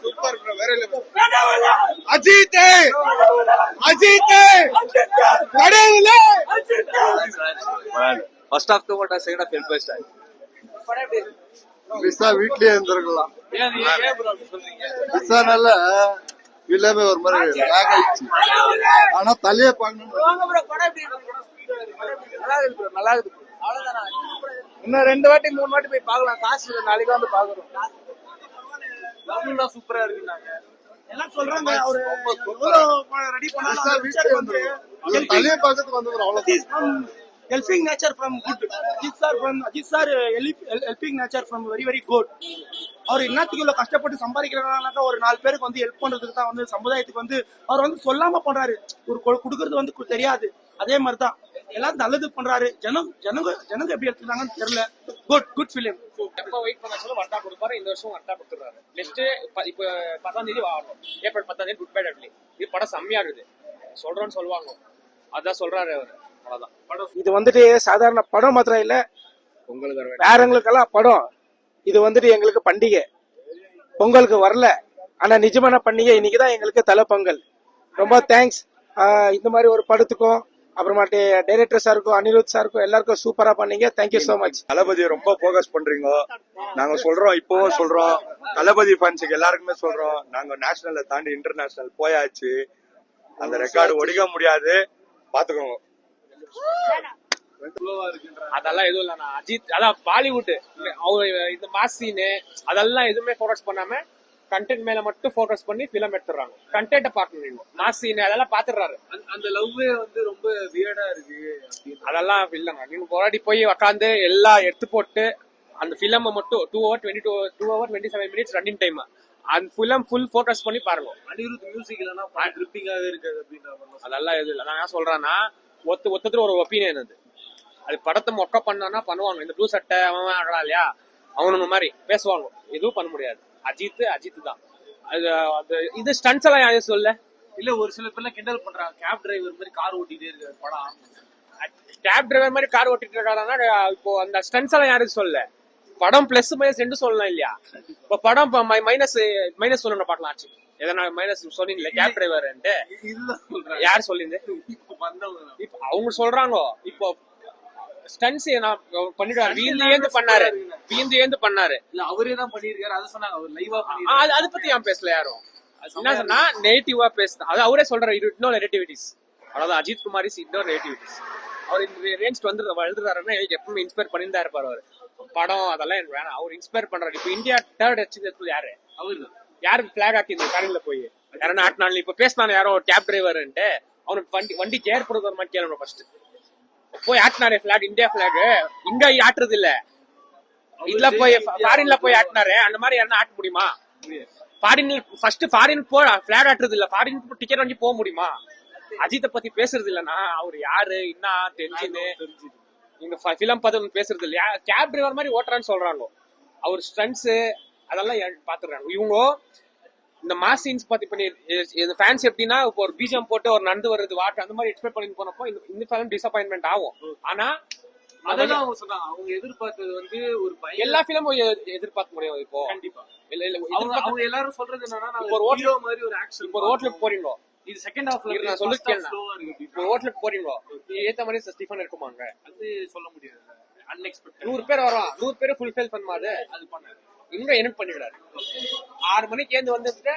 Super bro, வேற level. Ajith Ajith கடவுளே. First half கூட second half help best. Visa வீட்லயே இருந்திருக்கலாம். விசா நல்ல எல்லாமே ஒரு மாதிரி லாக் ஆயிடுச்சு. ஆனா தலையே பார்க்கணும். நல்லா இருக்கு. இன்னும் 2 வாட்டி 3 வாட்டி போய் பார்க்கலாம். காசு இல்லை, நாளைக்கு வந்து பாக்குறோம். சூப்பரா இருக்குனாங்க எல்லாம் சொல்றாங்க. அவரு ரெடி பண்ணா வீட்லயே வந்துரும். தலையே பார்க்கறதுக்கு வந்து அவ்வளவு helping nature from good. Ajit sir helping nature from very very good. அவர் என்னத்துக்கு இவ்வளவு கஷ்டப்பட்டு சம்பாதிக்கிறாங்கன்னாக்கா ஒரு 4 பேருக்கு வந்து ஹெல்ப் பண்றதுக்கு தான் வந்து சமுதாயத்துக்கு வந்து அவர் வந்து சொல்லாம பண்றாரு. ஒரு கொடுக்கறது வந்து தெரியாது. அதே மாதிரிதான் எல்லாம் நல்லது பண்றாரு. ஜனங்க எப்படி எடுத்துட்டாங்கன்னு தெரியல. Good film. எப்ப வெயிட் பண்ண சொல்ல வர்த்தா கொடுப்பாரு. இந்த வருஷம் வர்த்தா கொடுத்துறாரு. நெக்ஸ்ட் இப்ப 10ஆம் தேதி வாங்கணும். ஏப்ரல் 10ஆம் தேதி குட் பை டெட்லி. இது படம் செம்மையா இருக்குது. சொல்றோன்னு சொல்லுவாங்க. அதான் சொல்றாரு அவரு. அவ்வளவுதான். இது வந்துட்டு சாதாரண படம் மாத்திரம் இல்ல, வேறவங்களுக்கெல்லாம் படம். இது வந்துட்டு எங்களுக்கு பண்டிகை. பொங்கலுக்கு வரல, ஆனா நிஜமான பண்டிகை இன்னைக்குதான் எங்களுக்கு தலை பொங்கல். ரொம்ப தேங்க்ஸ். இந்த மாதிரி ஒரு படத்துக்கும் அப்புறமாட்டி டைரக்டர் சாருக்கும் அனிருத் சாருக்கும் எல்லாருக்கும் சூப்பரா பண்ணீங்க. Thank you so much. தளபதி ரொம்ப போக்கஸ் பண்றீங்க. நாங்க சொல்றோம், இப்பவும் சொல்றோம், தளபதி ஃபேன்ஸுக்கு எல்லாருக்குமே சொல்றோம், நாங்க நேஷனலை தாண்டி இன்டர்நேஷனல் போயாச்சு. அந்த ரெக்கார்டு ஒடிக்க முடியாது, பாத்துக்கோங்க. அதெல்லாம் எதுவும் இல்ல. நான் அஜித் அதான் பாலிவுட் அவரு இந்த மாஸ் சீனு அதெல்லாம் எதுவுமே போக்கஸ் பண்ணாம கண்டென்ட் மேல மட்டும் போக்கஸ் பண்ணி பிலிம் எடுத்துறாங்க. கண்டென்ட் பார்க்கணும். மாஸ் சீனு அதெல்லாம் பாத்துறாரு. அந்த லவ்வே வந்து ரொம்ப வியர்டா இருக்கு. அதெல்லாம் இல்லங்க. நீங்க போராடி போய் உட்காந்து எல்லாம் எடுத்து போட்டு அந்த பிலிம் மட்டும் 2 hours 27 minutes ரன்னிங் டைம் அந்த பிலிம் ஃபுல் போக்கஸ் பண்ணி பாருங்க. அனிருத் மியூசிக் இல்லனா ட்ரிப்பிங்காவே இருக்காது அப்படின்ற. அதெல்லாம் எதுவும் இல்ல. நான் என்ன சொல்றேன்னா ஒருத்தர் ஒரு ஒப்பீனியன். அது படத்தை மொக்க பண்ணா பண்ணுவாங்க. இந்த ப்ளூ சட்டை அவன் ஆகலாம் இல்லையா, அவனுங்க மாதிரி பேசுவாங்க. எதுவும் பண்ண முடியாது. அஜித் தான். அது இது ஸ்டன்ட்ஸ் எல்லாம் யாரும் சொல்ல இல்ல. ஒரு சில பேர்லாம் கிண்டல் பண்றாங்க. கேப் டிரைவர் மாதிரி கார் ஓட்டிட்டே இருக்காரு படம். கேப் டிரைவர் மாதிரி கார் ஓட்டிட்டு இருக்காருன்னா இப்போ அந்த ஸ்டன்ட்ஸ் எல்லாம் யாரும் சொல்ல. படம் பிளஸ் மைனஸ் ரெண்டு சொல்லலாம் இல்லையா. இப்ப படம் மைனஸ் சொல்லணும் பாக்கலாம் ஆச்சு. எதனா மைனஸ் சொன்னீங்களே கேப் டிரைவர் யார் சொல்லிங்க. அவங்க சொல்றாங்க இப்போ ஸ்டன்ஸ் பண்ணிடுவாரு. வீந்து ஏந்து பண்ணாரு இல்ல, அவரே தான் பண்ணிருக்காரு. அதை சொன்னாங்க. அவர் லைவா அதை பத்தி ஏன் பேசல யாரும். என்ன சொன்னா நெகட்டிவா பேசுதான். அது அவரே சொல்றாரு. இன்னொரு நெகட்டிவிட்டிஸ். அதாவது அஜித் குமார் இன்னொரு நெகட்டிவிட்டிஸ். அவர் இந்த ரேஞ்ச் வளர்ந்துறாருன்னா எப்பவுமே இன்ஸ்பயர் பண்ணிட்டு இருப்பாரு. அவர் படம் அதெல்லாம் எனக்கு வேணாம். அவர் இன்ஸ்பயர் பண்றாரு. இப்ப இந்தியா தேர்ட் வச்சு யாரு அவரு யாரு பிளாக் ஆக்கிருந்தது காரில போய் யாரா ஆட்டினாலும் இப்ப பேசினாலும் யாரோ ஒரு கேப் டிரைவர்ன்ட்டு அவனுக்கு வண்டி கேர் போடுறது மாதிரி கேள்வி. ஃபர்ஸ்ட் போய் ஆட்டினாரு பிளாக், இந்தியா பிளாக். இங்க ஆட்டுறது இல்ல, இதுல போய் ஃபாரின்ல போய் ஆட்டினாரு. அந்த மாதிரி யாரும் ஆட்ட முடியுமா? ஃபாரின் போ பிளாக் ஆட்டுறது இல்ல, ஃபாரின் டிக்கெட் வாங்கி போக முடியுமா? அஜித்தை பத்தி பேசுறது இல்லன்னா அவர் யாரு என்ன தெரிஞ்சுன்னு இங்க பிலிம் பார்த்து பேசுறது இல்லையா. கேப் டிரைவர் மாதிரி ஓட்டுறான்னு சொல்றாங்க. அவர் ஸ்டன்ட்ஸ் அதெல்லாம் பாத்துறாங்க. இவங்க இந்த மாஸ் சீன்ஸ் பத்தி பண்ணி ஃபேன்ஸ் எப்படின்னா இப்போ ஒரு பிஜிஎம் போட்டு ஒரு நடந்து வருது வாட்டு அந்த மாதிரி எக்ஸ்பெக்ட் பண்ணி போனப்போ இந்த ஃபிலிம் டிசப்பாயின்மெண்ட் ஆகும். ஆனா அதெல்லாம் அவங்க சொன்னாங்க. அவங்க எதிர்பார்த்தது வந்து ஒரு எல்லா ஃபிலிமும் எதிர்பார்க்க முடியும். இப்போ கண்டிப்பா அவங்க எல்லாரும் சொல்றது என்னன்னா ஒரு ஹோட்டல் மாதிரி ஒரு ஆக்ஷன். இப்போ ஹோட்டலுக்கு போறீங்க, இது செகண்ட் ஹாஃப்ல நான் சொல்லிருக்கேன். இப்போ ஹோட்டலுக்கு போறீங்க, ஏத்த மாதிரி ஸ்டீஃபன் இருக்குமாங்க அது சொல்ல முடியாது. அன்எக்ஸ்பெக்டட் 100 பேர் வரும், 100 பேர் ஃபுல்ஃபில் பண்ணாது. அது பண்ணாரு. இங்க என்ன பண்ணிக்கிறாரு. 6 மணிக்கு ஏந்து வந்துட்டு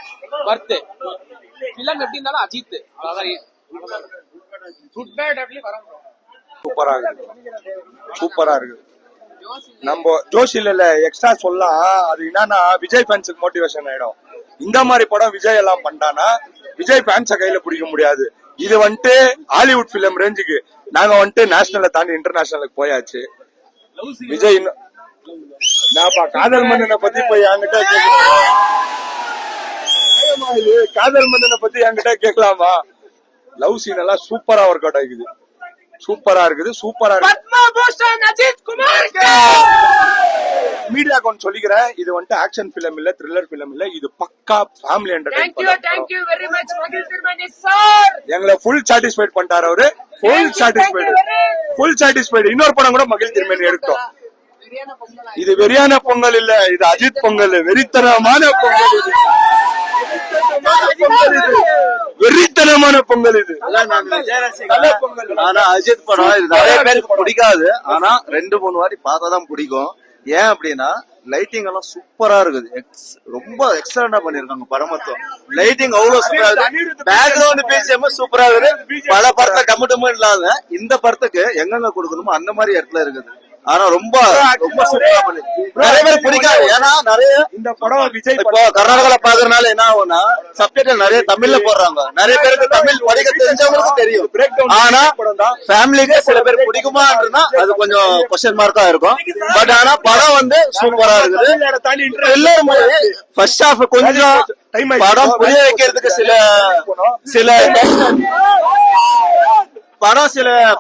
வர்த்து பிலிம் எப்படி இருந்தாலும் அஜித் சூப்பரா இருக்கு. நம்ம ஜோஷில எக்ஸ்ட்ரா சொல்லலாம். அது என்னன்னா விஜய் ஃபேன்ஸுக்கு மோட்டிவேஷன் ஆயிடும். இந்த மாதிரி படம் விஜய் எல்லாம் பண்ணானா விஜய் ஃபேன்ஸை கையில பிடிக்க முடியாது. இது வந்துட்டு ஹாலிவுட் பிலிம் ரேஞ்சுக்கு. நாங்க வந்துட்டு நேஷனலை தாண்டி இன்டர்நேஷனலுக்கு போயாச்சு. விஜய் நான்ப்பா காதல் மன்னனை பத்தி போய் என்கிட்ட கேட்கலாமா? காதல் மன்னனை பத்தி என்கிட்ட கேட்கலாமா? லவ் சீன் எல்லாம் சூப்பரா ஒர்க் அவுட் ஆகுது. சூப்பரா இருக்குது. சூப்பரா இருக்கு. மீடியா கொஞ்சம் சொல்லிக்கிறேன். இது வந்துட்டு ஆக்ஷன் பிலிம் இல்ல, த்ரில்லர் பிலிம் இல்ல. இது பக்கா ஃபேமிலி என்டர்டெயின்மென்ட். எங்களை ஃபுல் சாட்டிஸ்ஃபைட் பண்ணிட்டாரு அவரு. Full satisfied. இன்னொரு படம் கூட மகிழ் திருமேனி எடுத்தோம். இது வெறியான பொங்கல் இல்ல, இது அஜித் பொங்கல். வெறித்தனமான பொங்கல் இது. அற்புதமான பொங்கல் இது. ஆனா அஜித் படம் இது நிறைய பேருக்கு பிடிக்காது. ஆனா 2-3 வாட்டி பார்த்தாதான் பிடிக்கும். ஏன் அப்படின்னா லைட்டிங் எல்லாம் சூப்பரா இருக்குது. ரொம்ப எக்ஸலண்டா பண்ணிருக்காங்க படம் மொத்தம். லைட்டிங் அவ்வளவு சூப்பரா இருக்கு. பேக்ரவுண்ட் பிஜிஎம் சூப்பரா இருக்குது. பல படத்துல டம்மு டம்மு இல்லாத இந்த படத்துக்கு எங்கெங்க கொடுக்கணுமோ அந்த மாதிரி இடத்துல இருக்குது. ஆனா ரொம்ப ரொம்ப சூப்பரா பண்ணி நிறைய பேர் பிடிக்காது. ஏன்னா நிறைய இந்த படம் விஜய் இப்போ கர்நாடகால பாக்குறதுனால என்ன ஆகும்னா சப்டைட்டில் நிறைய தமிழ்ல போடுறாங்க. நிறைய பேருக்கு தமிழ் படிக்க தெரிஞ்சவங்களுக்கு தெரியும். ஆனா ஃபேமிலிக்கு சில பேர் பிடிக்குமான்றதுனா அது கொஞ்சம் கொஸ்டின் மார்க்கா இருக்கும். பட் ஆனா படம் வந்து சூப்பரா இருக்குது. எல்லாரும் ஃபர்ஸ்ட் ஹாஃப் கொஞ்சம் படம் புரிய வைக்கிறதுக்கு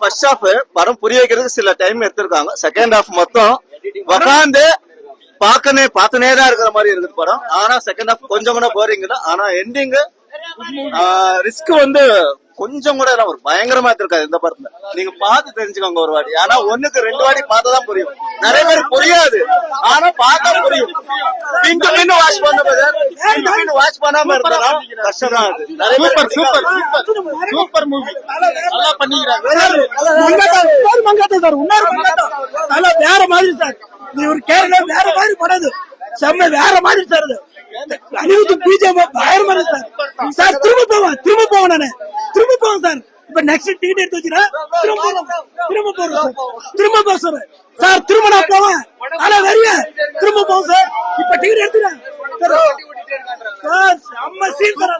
ஃபர்ஸ்ட் ஹாஃப் படம் புரிய வைக்கிறதுக்கு சில டைம் எடுத்திருக்காங்க. செகண்ட் ஹாஃப் மொத்தம் உக்காந்து பாத்துனே தான் இருக்கிற மாதிரி இருக்குது படம். ஆனா செகண்ட் ஹாஃப் கொஞ்சம் கூட போரிங் இல்ல. ஆனா எண்டிங் ரிஸ்க் வந்து கொஞ்சம் கூட ஒரு பயங்கரமா இருக்காது இந்த படத்துல. நீங்க பார்த்து தெரிஞ்சுக்கோங்க ஒரு வாட்டி. ஆனா 1-2 வாட்டி பார்த்தாதான் புரியும். நிறைய பேர் புரியாது. ஆனா பார்த்தா புரியும். பின் வாட்ச் பண்ணாம இருந்தா கஷ்டம் தான். நிறைய பேர் சூப்பர் மூவி நல்லா பண்ணிக்கிறாங்க. வேற மாதிரி சார் ஒரு கேரளா வேற மாதிரி படாது. செம்ம வேற மாதிரி சார். அனிருத் பிஜேபி பயங்கரமா சார். சார் திரும்ப போவேன் நானு. திரும்ப போவேன் சார். இப்ப நெக்ஸ்ட் டிக்கெட் எடுத்து வச்சுக்கிறேன். திரும்ப போவேன் சார். சார் திரும்ப நான் போவேன். ஆனா வருங்க திரும்ப போவேன் சார். இப்ப டிக்கெட் எடுத்துறேன். செம்ம scene sir.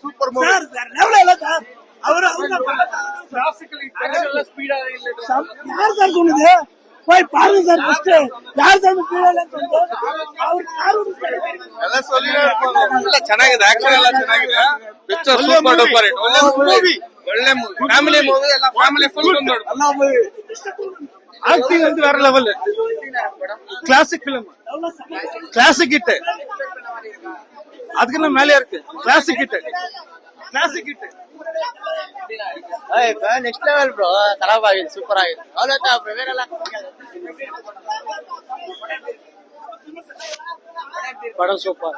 Super movie sir. வேற லெவல் இல்ல சார். அவரு யார் சார் சொன்னது? போய் பாருங்க சார். ஃபர்ஸ்ட் யார் சார் ಎಲ್ಲ ಚೆನ್ನಾಗಿದೆ. ಆಕ್ಷನ್ ಎಲ್ಲ ಚೆನ್ನಾಗಿದೆ. Picture super duper hit. ಒಳ್ಳೆ ಮೂವಿ ಫ್ಯಾಮಿಲಿ ಮೂವಿ. ಎಲ್ಲ ಫ್ಯಾಮಿಲಿ ಫುಲ್ ನೋಡಿ. ಆಕ್ಟಿಂಗ್ ಅಂತೂ வேற level. Classic film. Classic hit. அதுக்கு மேலே இருக்கு. Classic hit. Next level bro. ಖರಾಬ್ ಆಗಿದೆ. ಸೂಪರ್ ಆಗಿದೆ. ಅವಲತ್ತ ಬೇರೆಲ್ಲ ಪಡ ಸೂಪರ್.